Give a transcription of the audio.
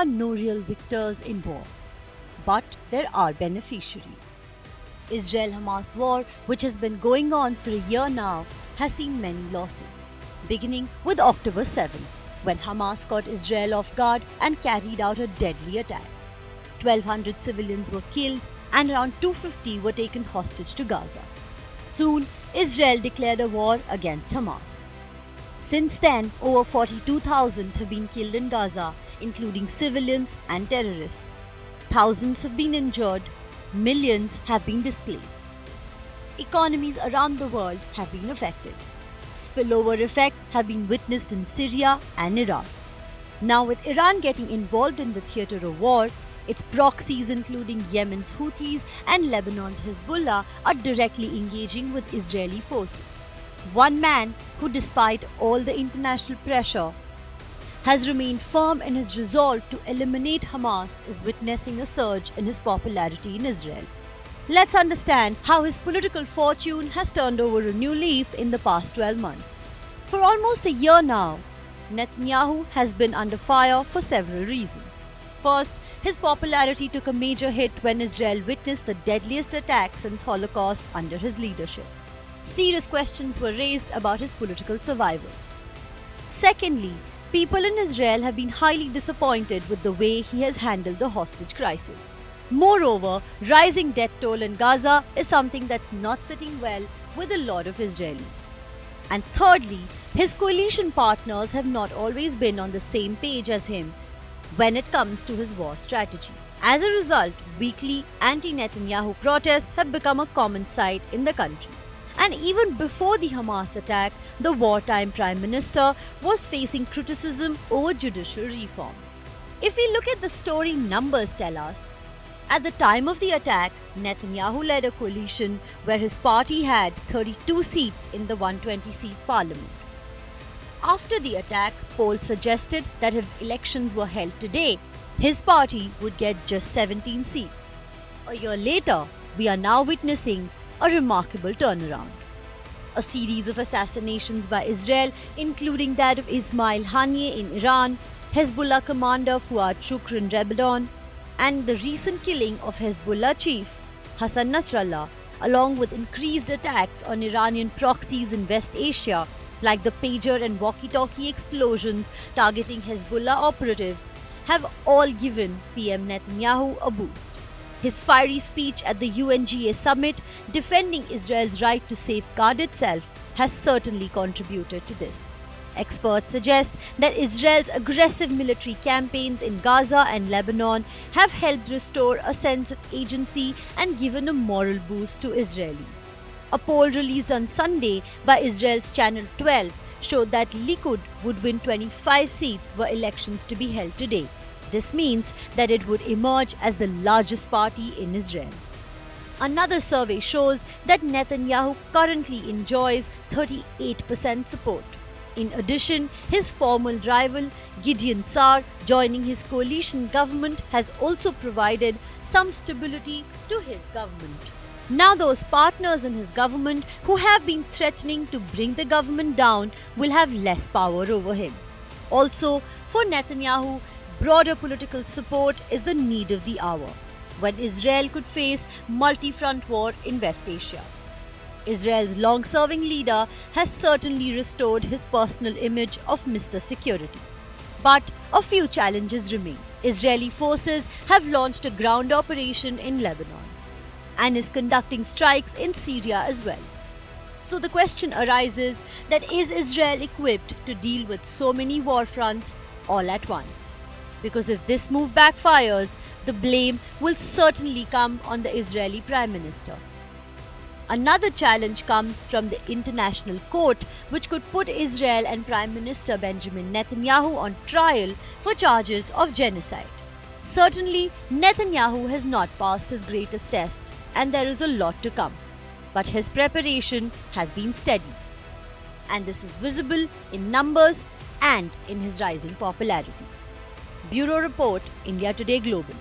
are no real victors in war, but there are beneficiaries. Israel-Hamas war, which has been going on for a year now, has seen many losses, beginning with October 7, when Hamas caught Israel off guard and carried out a deadly attack. 1,200 civilians were killed and around 250 were taken hostage to Gaza. Soon, Israel declared a war against Hamas. Since then, over 42,000 have been killed in Gaza, including civilians and terrorists. Thousands have been injured, millions have been displaced. Economies around the world have been affected. Spillover effects have been witnessed in Syria and Iraq. Now, with Iran getting involved in the theatre of war, its proxies including Yemen's Houthis and Lebanon's Hezbollah are directly engaging with Israeli forces. One man who, despite all the international pressure, has remained firm in his resolve to eliminate Hamas is witnessing a surge in his popularity in Israel. Let's understand how his political fortune has turned over a new leaf in the past 12 months. For almost a year now, Netanyahu has been under fire for several reasons. First, his popularity took a major hit when Israel witnessed the deadliest attack since Holocaust under his leadership. Serious questions were raised about his political survival. Secondly, people in Israel have been highly disappointed with the way he has handled the hostage crisis. Moreover, rising death toll in Gaza is something that's not sitting well with a lot of Israelis. And thirdly, his coalition partners have not always been on the same page as him when it comes to his war strategy. As a result, weekly anti-Netanyahu protests have become a common sight in the country. And even before the Hamas attack, the wartime Prime Minister was facing criticism over judicial reforms. If we look at the story numbers tell us, at the time of the attack, Netanyahu led a coalition where his party had 32 seats in the 120-seat parliament. After the attack, polls suggested that if elections were held today, his party would get just 17 seats. A year later, we are now witnessing a remarkable turnaround. A series of assassinations by Israel, including that of Ismail Haniyeh in Iran, Hezbollah commander Fuad Shukr in Lebanon, and the recent killing of Hezbollah chief Hassan Nasrallah, along with increased attacks on Iranian proxies in West Asia, like the pager and walkie-talkie explosions targeting Hezbollah operatives, have all given PM Netanyahu a boost. His fiery speech at the UNGA summit defending Israel's right to safeguard itself has certainly contributed to this. Experts suggest that Israel's aggressive military campaigns in Gaza and Lebanon have helped restore a sense of agency and given a moral boost to Israelis. A poll released on Sunday by Israel's Channel 12 showed that Likud would win 25 seats were elections to be held today. This means that it would emerge as the largest party in Israel. Another survey shows that Netanyahu currently enjoys 38% support. In addition, his former rival Gideon Sa'ar joining his coalition government has also provided some stability to his government. Now those partners in his government who have been threatening to bring the government down will have less power over him. Also, for Netanyahu, broader political support is the need of the hour, when Israel could face multi-front war in West Asia. Israel's long-serving leader has certainly restored his personal image of Mr. Security. But a few challenges remain. Israeli forces have launched a ground operation in Lebanon and is conducting strikes in Syria as well. So the question arises that is Israel equipped to deal with so many war fronts all at once? Because if this move backfires, the blame will certainly come on the Israeli Prime Minister. Another challenge comes from the International Court, which could put Israel and Prime Minister Benjamin Netanyahu on trial for charges of genocide. Certainly, Netanyahu has not passed his greatest test, and there is a lot to come. But his preparation has been steady. And this is visible in numbers and in his rising popularity. Bureau Report, India Today Global.